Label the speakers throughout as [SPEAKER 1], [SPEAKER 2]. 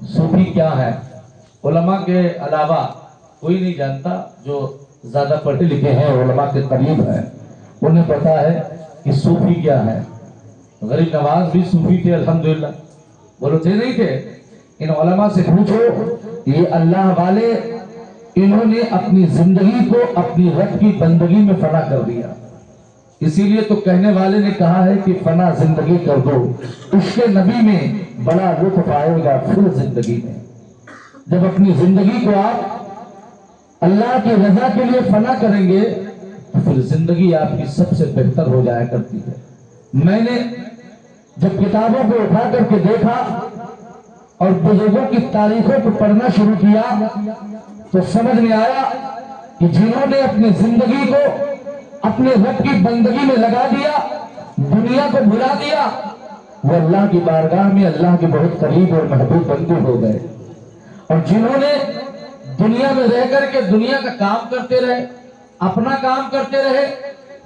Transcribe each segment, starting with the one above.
[SPEAKER 1] صوفی کیا ہے؟ علماء کے علاوہ کوئی نہیں جانتا، جو زیادہ پڑھے لکھے ہیں علماء کے قریب ہیں انہیں پتا ہے کہ صوفی کیا ہے۔ غریب نواز بھی صوفی تھے الحمدللہ، بولو تھے نہیں تھے؟ ان علماء سے پوچھو، یہ اللہ والے انہوں نے اپنی زندگی کو اپنی رب کی بندگی میں فنا کر دیا۔ اسی لیے تو کہنے والے نے کہا ہے کہ فنا زندگی کر دو، عشق نبی میں بڑا لطف آئے گا پھر زندگی میں۔ جب اپنی زندگی کو آپ اللہ کی رضا کے لیے فنا کریں گے تو پھر زندگی آپ کی سب سے بہتر ہو جایا کرتی ہے۔ میں نے جب کتابوں کو اٹھا کر کے دیکھا اور بزرگوں کی تاریخوں کو پڑھنا شروع کیا تو سمجھ میں آیا کہ جنہوں نے اپنی زندگی کو اپنے رب کی بندگی میں لگا دیا، دنیا کو بھلا دیا، وہ اللہ کی بارگاہ میں اللہ کے بہت قریب اور محبوب بندے ہو گئے۔ اور جنہوں نے دنیا میں رہ کر کے دنیا کا کام کرتے رہے، اپنا کام کرتے رہے،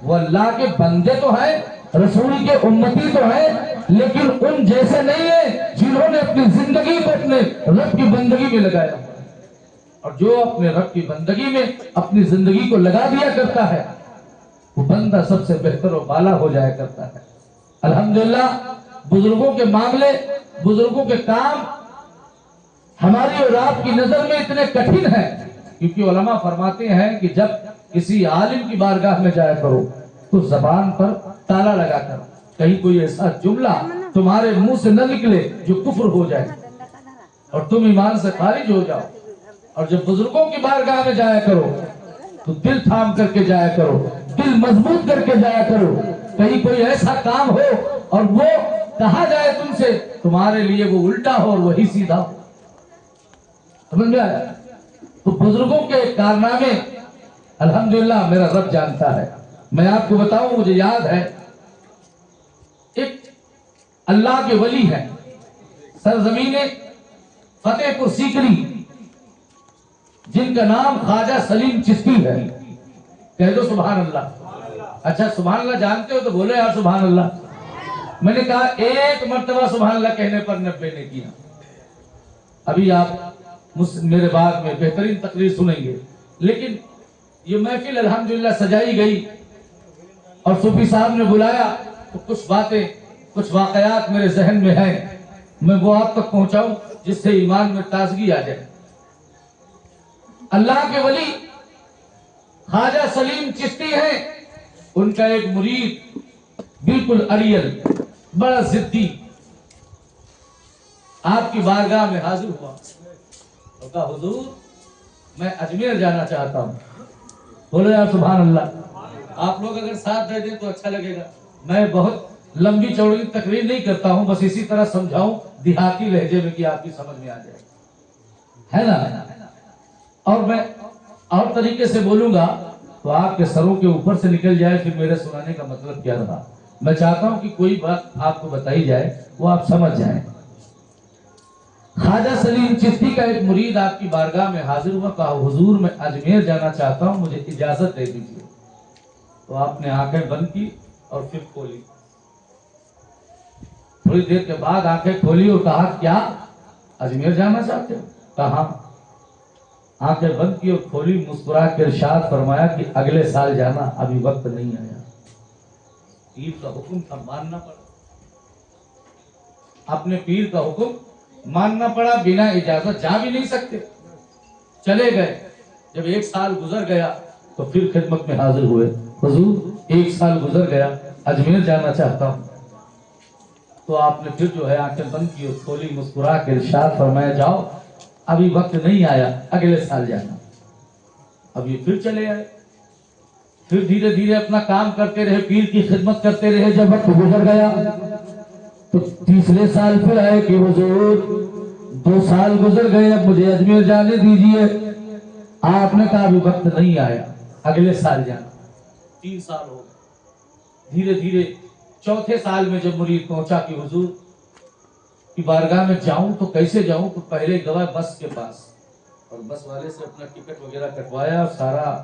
[SPEAKER 1] وہ اللہ کے بندے تو ہیں، رسول کے امتی تو ہیں، لیکن ان جیسے نہیں ہیں جنہوں نے اپنی زندگی کو اپنے رب کی بندگی میں لگایا۔ اور جو اپنے رب کی بندگی میں اپنی زندگی کو لگا دیا کرتا ہے وہ بندہ سب سے بہتر و بالا ہو جایا کرتا ہے۔ الحمدللہ بزرگوں کے معاملے، بزرگوں کے کام ہماری اور آپ کی نظر میں اتنے کٹھن ہیں، کیونکہ علماء فرماتے ہیں کہ جب کسی عالم کی بارگاہ میں جایا کرو تو زبان پر تالا لگا کر کہیں کوئی ایسا جملہ تمہارے منہ سے نہ نکلے جو کفر ہو جائے اور تم ایمان سے خارج ہو جاؤ۔ اور جب بزرگوں کی بارگاہ میں جایا کرو تو دل تھام کر کے جایا کرو، دل مضبوط کر کے جایا کرو، کہیں کوئی ایسا کام ہو اور وہ کہا جائے تم سے تمہارے لیے وہ الٹا ہو اور وہی سیدھا ہو۔ سمجھ گیا؟ تو بزرگوں کے کارنامے الحمدللہ میرا رب جانتا ہے۔ میں آپ کو بتاؤں، مجھے یاد ہے ایک اللہ کے ولی ہے، سرزمین فتح پور سیکری، جن کا نام خواجہ سلیم چشتی ہے۔ کہہ دو سبحان اللہ۔ اچھا سبحان اللہ جانتے ہو تو بولے یار سبحان اللہ۔ میں نے کہا ایک مرتبہ سبحان اللہ کہنے پر 90 نے کیا۔ ابھی آپ میرے بعد میں بہترین تقریر سنیں گے، لیکن یہ محفل الحمدللہ سجائی گئی اور صوفی صاحب نے بلایا تو کچھ باتیں، کچھ واقعات میرے ذہن میں ہیں، میں وہ آپ تک پہنچاؤں جس سے ایمان میں تازگی آ جائے۔ اللہ کے ولی خواجہ سلیم چشتی ہیں، ان کا ایک مرید بالکل اڑیل، بڑا ضدی، آپ کی بارگاہ میں حاضر ہوا اور کہا حضور میں اجمیر جانا چاہتا ہوں۔ بولو یار سبحان اللہ۔ آپ لوگ اگر ساتھ دے دیں تو اچھا لگے گا۔ میں بہت لمبی چوڑی تقریر نہیں کرتا ہوں، بس اسی طرح سمجھاؤں دیہاتی لہجے میں کہ آپ کی سمجھ میں آ جائے، ہے نا؟ اور میں اور طریقے سے بولوں گا تو آپ کے سروں کے اوپر سے نکل جائے، پھر میرے سنانے کا مطلب کیا رہا۔ میں چاہتا ہوں کہ کوئی بات آپ کو بتائی جائے وہ آپ سمجھ جائیں۔ خواجہ سلیم چشتی کا ایک مرید آپ کی بارگاہ میں حاضر ہوا، کہا حضور میں اجمیر جانا چاہتا ہوں، مجھے اجازت دے دیجیے۔ تو آپ نے آنکھیں بند کی اور پھر کھولی، تھوڑی دیر کے بعد آنکھیں کھولی اور کہا کیا اجمیر جانا چاہتے ہو؟ کہا۔ آنکھیں بند کی اور کھولی، مسکرا کے ارشاد فرمایا کہ اگلے سال جانا، ابھی وقت نہیں آیا۔ پیر کا حکم تھا، ماننا پڑا، اپنے پیر کا حکم ماننا پڑا، بنا اجازت جا بھی نہیں سکتے، چلے گئے۔ جب 1 سال گزر گیا تو پھر خدمت میں حاضر ہوئے، حضور 1 سال گزر گیا، اجمیر جانا چاہتا ہوں۔ تو آپ نے پھر جو ہے آنکھیں بند کی اور کھولی، مسکرا کے ارشاد فرمایا جاؤ، ابھی وقت نہیں آیا، اگلے سال جانا۔ اب یہ پھر چلے آئے، پھر دھیرے دھیرے اپنا کام کرتے رہے، پیر کی خدمت کرتے رہے۔ جب وقت گزر گیا تو تیسرے سال پھر آئے کہ حضور 2 سال گزر گئے، اب مجھے اجمیر جانے دیجیے۔ آپ نے کہا ابھی وقت نہیں آیا، اگلے سال جانا۔ 3 سال ہو گئے، دھیرے دھیرے چوتھے سال میں جب مرید پہنچا کہ حضور کی بارگاہ میں جاؤں تو کیسے جاؤں، تو پہلے گیا بس کے پاس اور بس والے سے اپنا ٹکٹ وغیرہ کٹوایا اور سارا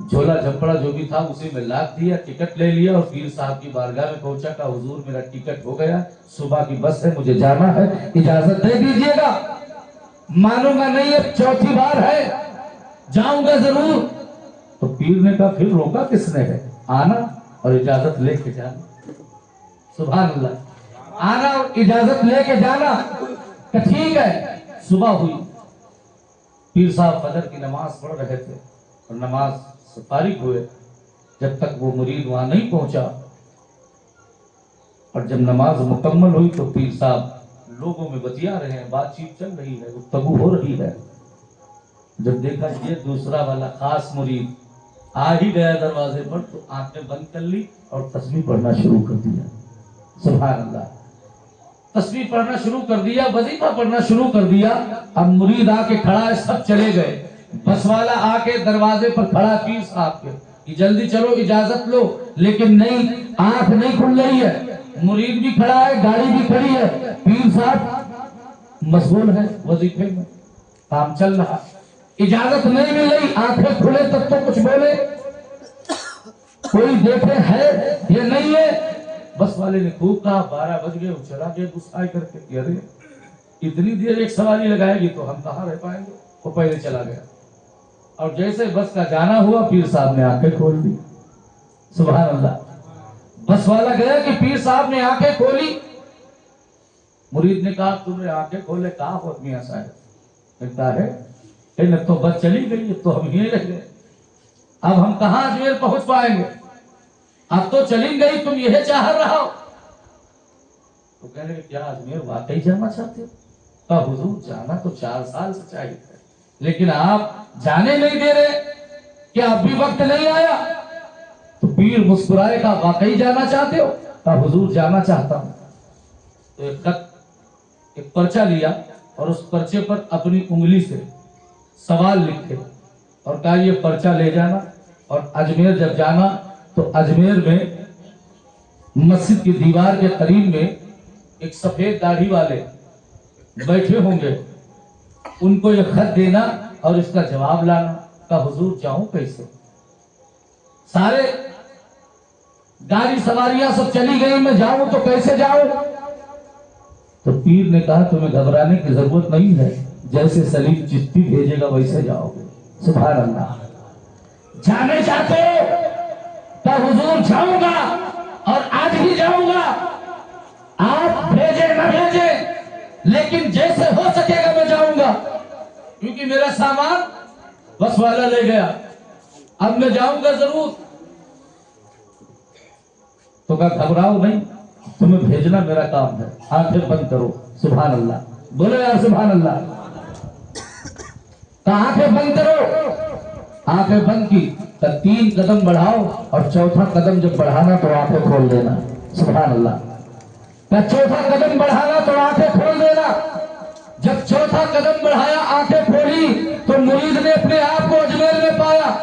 [SPEAKER 1] جھولا جھپڑا جو بھی تھا اسی میں لاد دیا، ٹکٹ لے لیا اور پیر صاحب کی بارگاہ میں پہنچا، کہا حضور میرا ٹکٹ ہو گیا، صبح کی بس ہے، مجھے جانا ہے، اجازت دے دیجیے گا۔ مانوں گا نہیں، اب چوتھی بار ہے، جاؤں گا ضرور۔ تو پیر نے کہا پھر روکا کس نے ہے؟ آنا اور اجازت لے کے جانا۔ سبحان اللہ، آنا اور اجازت لے کے جانا کہ ٹھیک ہے۔ صبح ہوئی، پیر صاحب فجر کی نماز پڑھ رہے تھے اور نماز سے فارغ ہوئے، جب تک وہ مرید وہاں نہیں پہنچا، اور جب نماز مکمل ہوئی تو پیر صاحب لوگوں میں بتیا رہے ہیں، بات چیت چل رہی ہے، گفتگو ہو رہی ہے۔ جب دیکھا یہ دوسرا والا خاص مرید آ ہی گیا دروازے پر، تو آنکھیں بند کر لی اور تسبیح پڑھنا شروع کر دیا۔ سبحان اللہ، تسبیح پڑھنا شروع کر دیا، وظیفہ پڑھنا شروع کر دیا۔ اب مرید آ کے کھڑا ہے، سب چلے گئے، بس والا آ کے دروازے پر کھڑا ہے پیر صاحب کے کہ جلدی چلو اجازت لو، لیکن نہیں، آنکھ نہیں کھل رہی ہے، مرید بھی کھڑا ہے، گاڑی بھی کھڑی ہے، پیر صاحب مشغول ہے وظیفے میں، کام چل رہا، اجازت نہیں مل رہی، آنکھیں کھلے تب تو کچھ بولے، کوئی دیکھے ہے یہ نہیں ہے۔ بس والے نے خوب کہا 12 بج گئے، وہ چلا گیا غصہ کر کے کہ ارے اتنی دیر ایک سواری لگائے گی تو ہم کہاں رہ پائیں گے، وہ پہلے چلا گیا۔ اور جیسے بس کا جانا ہوا، پیر صاحب نے آنکھیں کھول دی۔ سبحان اللہ، بس والا گیا کہ پیر صاحب نے آنکھیں کھولی۔ مرید نے کہا تم نے آنکھیں کھولے، کہا ہو میاں صاحب؟ کہتا ہے تو بس چلی گئی، تو ہم یہ رہ گئے، اب ہم کہاں اجمیر پہنچ پائیں گے، اب تو چلی گئی، تم یہ چاہ رہا ہو۔ تو کہنے کہ کیا اجمیر واقعی جانا چاہتے ہو؟ کہا حضور جانا تو 4 سال سے چاہیے تھا، لیکن آپ جانے نہیں دے رہے، کیا اب بھی وقت نہیں آیا؟ تو پیر مسکرائے، کہا واقعی جانا چاہتے ہو؟ کہا حضور جانا چاہتا ہوں۔ تو ایک خط، ایک پرچہ لیا اور اس پرچے پر اپنی انگلی سے سوال لکھے اور کہا یہ پرچہ لے جانا، اور اجمیر جب جانا تو اجمیر میں مسجد کی دیوار کے قریب میں ایک سفید داڑھی والے بیٹھے ہوں گے، ان کو یہ خط دینا اور اس کا جواب لانا۔ کہا حضور جاؤں کیسے؟ سارے گاڑی سواریاں سب چلی گئی، میں جاؤں تو کیسے جاؤں؟ تو پیر نے کہا تمہیں گھبرانے کی ضرورت نہیں ہے، جیسے سلیم چشتی بھیجے گا ویسے جاؤ گے۔ سبحان اللہ، جانے چاہتے ہو؟ کہا حضور جاؤں گا اور آج ہی جاؤں گا، آپ بھیجے نہ بھیجے، لیکن جیسے ہو سکے گا میں جاؤں گا، کیونکہ میرا سامان بس والا لے گیا، اب میں جاؤں گا ضرور۔ تو کہا گھبراؤ نہیں، تمہیں بھیجنا میرا کام ہے، آنکھیں بند کرو۔ سبحان اللہ، بولو یار سبحان اللہ۔ تو آنکھیں بند کرو، آنکھیں بند کی تو 3 قدم بڑھاؤ، اور چوتھا قدم جب بڑھانا تو آنکھیں کھول دینا۔ سبحان اللہ، تو چوتھا قدم بڑھانا تو آنکھیں کھول دینا۔ جب چوتھا قدم بڑھایا، آنکھیں کھولی، تو مرید نے اپنے آپ کو اجمیر میں پایا۔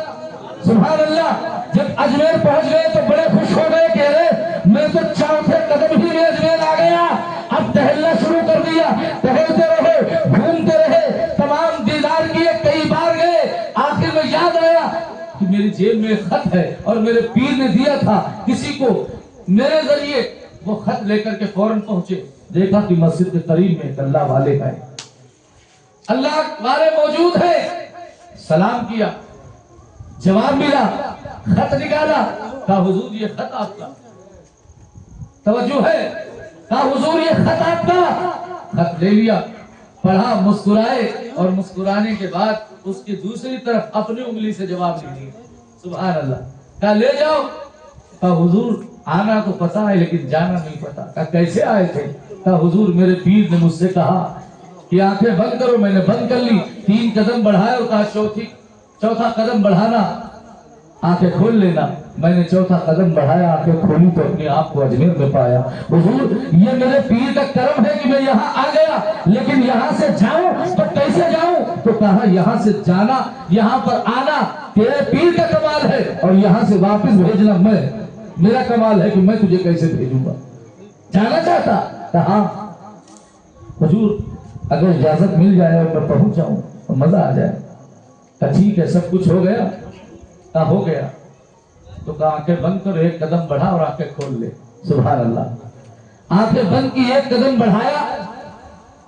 [SPEAKER 1] سبحان اللہ، جب اجمیر پہنچ گئے تو بڑے خوش ہو گئے کہ ارے میں تو چوتھے قدم ہی میں اجمیر آ گیا، اب ٹہلنا شروع کر دیا۔ ٹہلتے رہے، گھومتے رہے، تمام دیدار کیے، کئی بار گئے، آخر میں یاد آیا کہ میری جیب میں ایک خط ہے اور میرے پیر نے دیا تھا کسی کو، میرے ذریعے وہ خط لے کر کے فوراً پہنچے، دیکھا کہ مسجد کے قریب میں ایک اللہ والے ہے، اللہ والے موجود ہے، سلام کیا، جواب ملا، خط نکالا، کہا حضور یہ خط آپ کا، توجہ ہے، کہا حضور یہ خط آپ کا، خط لے لیا، پڑھا، مسکرائے، اور مسکرانے کے بعد اس کی دوسری طرف اپنی انگلی سے جواب لے لیا۔ سبحان اللہ، کہا لے جاؤ۔ کہا حضور آنا تو پتا ہے لیکن جانا نہیں پتا۔ کہا کیسے آئے تھے؟ کہا حضور میرے پیر نے مجھ سے کہا کہ آنکھیں بند کرو، میں نے بند کر لی، 3 قدم بڑھائے اور کہا چوتھا قدم بڑھانا، آنکھیں کھول لینا، میں نے چوتھا قدم بڑھایا، آنکھیں کھولی تو اپنے آپ کو اجمیر میں پایا۔ حضور یہ میرے پیر کا کرم ہے کہ میں یہاں آ گیا، لیکن یہاں سے جاؤں تو کیسے جاؤں؟ تو کہا یہاں سے جانا، یہاں پر آنا تیرے پیر کا کمال ہے، اور یہاں سے واپس بھیجنا میرا کمال ہے کہ میں تجھے کیسے بھیجوں گا۔ جانا چاہتا؟ کہا حضور اگر اجازت مل جائے اور میں پہنچ جاؤں تو مزہ آ جائے۔ کہا ٹھیک ہے، سب کچھ ہو گیا؟ کہا ہو گیا۔ تو کہا آنکھیں بند کر، 1 قدم بڑھا اور آنکھیں کھول لے۔ سبحان اللہ، آنکھیں بند کی، 1 قدم بڑھایا،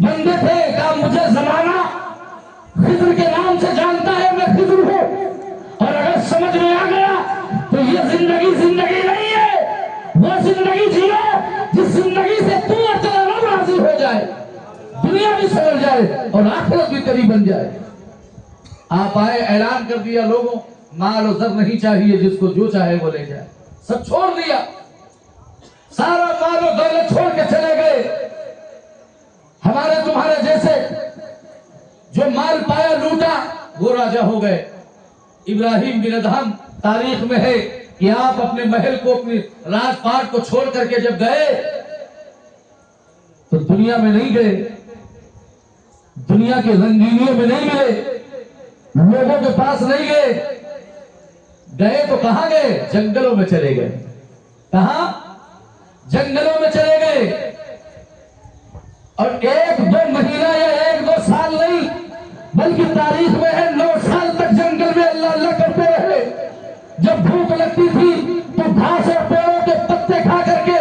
[SPEAKER 1] بندے تھے، کہا مجھے زمانہ خضر کے نام سے جانتا ہے، میں خضر ہوں، اور اگر سمجھ میں آ گیا تو یہ زندگی زندگی نہیں ہے، وہ زندگی جیو جس زندگی سے تو اور تیرا رب راضی ہو جائے، دنیا بھی سمجھ جائے اور آخرت بھی قریب بن جائے۔ آپ آئے، اعلان کر دیا لوگوں مال و زر نہیں چاہیے، جس کو جو چاہے وہ لے جائے، سب چھوڑ دیا، سارا مال و دولت چھوڑ کے چلے گئے۔ ہمارے تمہارے جیسے جو مال پایا لوٹا وہ راجا ہو گئے۔ ابراہیم بن ادہم تاریخ میں ہے کہ آپ اپنے محل کو، اپنی راج پاٹ کو چھوڑ کر کے جب گئے تو دنیا میں نہیں گئے، دنیا کے رنگینیوں میں نہیں گئے، لوگوں کے پاس نہیں گئے، گئے تو کہاں گئے؟ جنگلوں میں چلے گئے۔ کہاں؟ جنگلوں میں چلے گئے، اور 1-2 مہینہ یا 1-2 سال نہیں بلکہ تاریخ میں ہے 9 سال تک جنگل میں اللہ اللہ کرتے رہے۔ جب بھوک لگتی تھی تو گھاس اور پیڑوں کے پتے کھا کر کے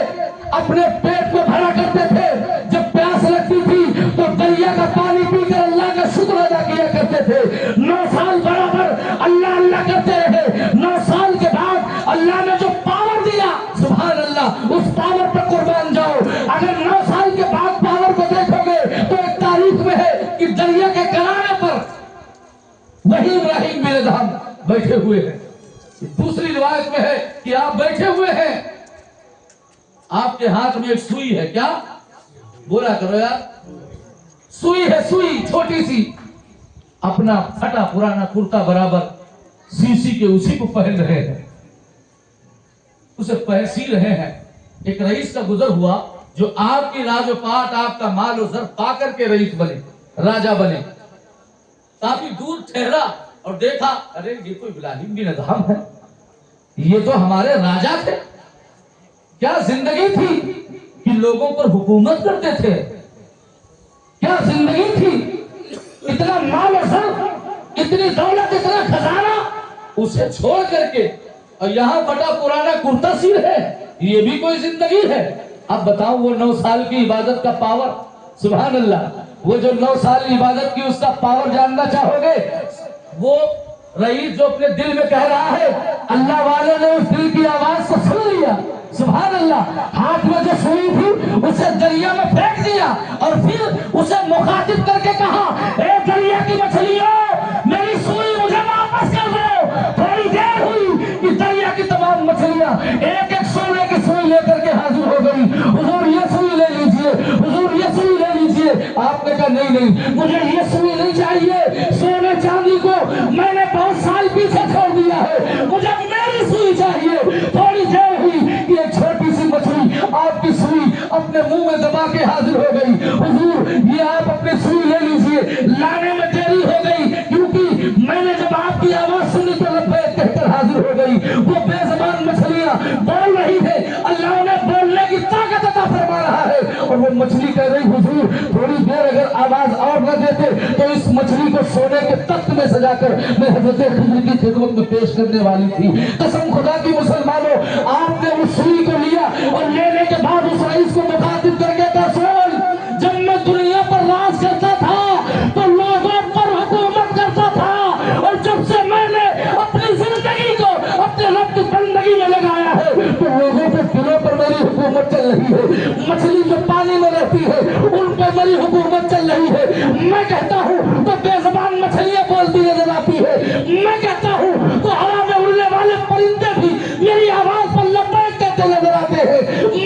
[SPEAKER 1] اپنے پیٹ کو بھرا کرتے تھے، جب پیاس لگتی تھی تو دریا کا پانی پی کر اللہ کا شکر ادا کیا کرتے تھے۔ 9 سال برابر اللہ اللہ کرتے رہے۔ 9 سال کے بعد اللہ نے جو پاور دیا، سبحان اللہ، اس پاور پر قربان جاؤ۔ اگر 9 سال کے بعد پاور کو دیکھو گے تو ایک تاریخ میں ہے کہ دریا کے کنارے پر وہی ابراہیم بن ادہم بیٹھے ہوئے ہیں۔ دوسری روایت میں ہے کہ آپ بیٹھے ہوئے ہیں، آپ کے ہاتھ میں ایک سوئی ہے۔ کیا؟ بولا کرو یار، سوئی ہے، سوئی چھوٹی سی، اپنا پھٹا پرانا کرتا برابر سی کے اسی کو پہن رہے ہیں، اسے سی رہے ہیں۔ ایک رئیس کا گزر ہوا جو آپ کی راج و پاٹ، آپ کا مال و زر پا کر کے رئیس بنے، راجہ بنے، کافی دور ٹھہرا اور دیکھا، ارے یہ تو ابراہیم بن ادہم ہے، یہ تو ہمارے راجہ تھے۔ کیا زندگی تھی کہ لوگوں پر حکومت کرتے تھے، کیا زندگی تھی، اتنا مال و زر، اتنی دولت، اتنا خزانہ، اسے چھوڑ کر کے اور یہاں پھٹا پرانا کرتا سی ہے، یہ بھی کوئی زندگی ہے؟ اب بتاؤ وہ 9 سال کی عبادت کا پاور، سبحان اللہ، وہ جو 9 سال عبادت کی اس کا پاور جاننا چاہو گے؟ وہ رئیس جو اپنے دل میں کہہ رہا ہے، اللہ والے نے اس دل کی آواز کو سن لیا، سبحان اللہ، ہاتھ میں جو سوئی تھی اسے دریا میں پھینک دیا اور پھر اسے مخاطب کر کے کہا، اے دریا کی مچھلیوں، میری سوئی مجھے واپس کر دو۔ تھوڑی دیر ہوئی کہ دریا کی تمام مچھلیاں ایک ایک سونے کی سوئی لے کر کے حاضر ہو گئی۔ حضور یہ سوئی لے لیجئے، حضور یہ سوئی لے لیجئے۔ آپ نے کہا نہیں، مجھے یہ سوئی نہیں چاہیے، سونے چاندی کو میں نے بہت سال پیچھے چھوڑ دیا ہے، مجھے میری سوئی چاہیے۔ تھوڑی دیر ہوئی کہ ایک چھوٹی سی مچھلی آپ کی سوئی اپنے منہ میں دبا کے حاضر ہو گئی۔ حضور یہ آپ اپنی سوئی لے لیجئے۔ لانے میں دیری ہو گئی کیونکہ میں نے جب آپ کی آواز سنی تو لبیک کہہ کر حاضر ہو گئی۔ وہ بے زبان مچھلیاں بول رہی ہے، اللہ نے بولنے کی طاقت عطا فرما رہا ہے، اور وہ مچھلی کہہ رہی، حضور تھوڑی دیر اگر آواز اور نہ دیتے تو اس مچھلی کو سونے کے تخت میں سجا کر میں حضرت خضر کی خدمت میں پیش کرنے والی تھی۔ قسم خدا کی مسلمانوں، آپ نے اس سوئی کو لیا اور لینے کے بعد اس رئیس کو مخاطب کر کے کہا، سن، جب میں دنیا پر راج کرتا تھا تو لوگوں پر حکومت کرتا تھا، اور جب سے میں نے اپنی زندگی کو اپنے رب کی بندگی میں لگایا ہے تو لوگوں کے دلوں پر میری حکومت چل رہی ہے۔ مچھلی جو پانی میں رہتی ہے ان پر میری حکومت چل رہی ہے۔ میں کہتا ہوں تو بے زبان مچھلیاں بولتی نظر آتی ہے، میں کہتا ہوں تو ہوا میں اڑنے والے پرندے بھی میری آواز پر لبیک کہتے نظر آتے ہیں،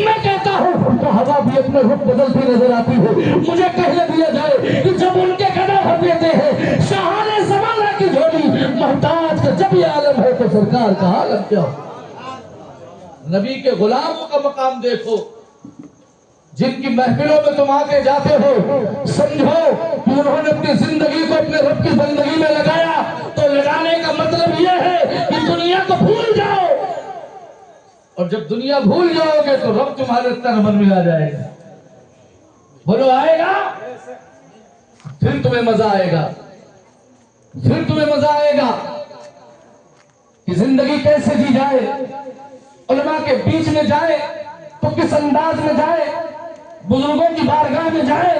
[SPEAKER 1] میں کہتا ہوں تو ہوا بھی اپنے رخ بدلتی نظر آتی ہے۔ مجھے کہنے دیا جائے کہ جب ان کے قدم ہم دیتے ہیں شاہان زمانہ کی جھولی محتاج کا جب یہ عالم ہے تو سرکار کا عالم کیا ہو؟ نبی کے غلاموں کا مقام دیکھو، جن کی محفلوں میں تم آتے جاتے ہو، سمجھو کہ انہوں نے اپنی زندگی کو اپنے رب کی بندگی میں لگایا، تو لگانے کا مطلب یہ ہے کہ دنیا کو بھول جاؤ، اور جب دنیا بھول جاؤ گے تو رب تمہارے تن من میں آ جائے گا۔ بولو آئے گا، پھر تمہیں مزہ آئے گا، پھر تمہیں مزہ آئے گا کہ زندگی کیسے جی جائے، علماء کے بیچ میں جائے تو کس انداز میں جائے، بزرگوں کی بارگاہ میں جائے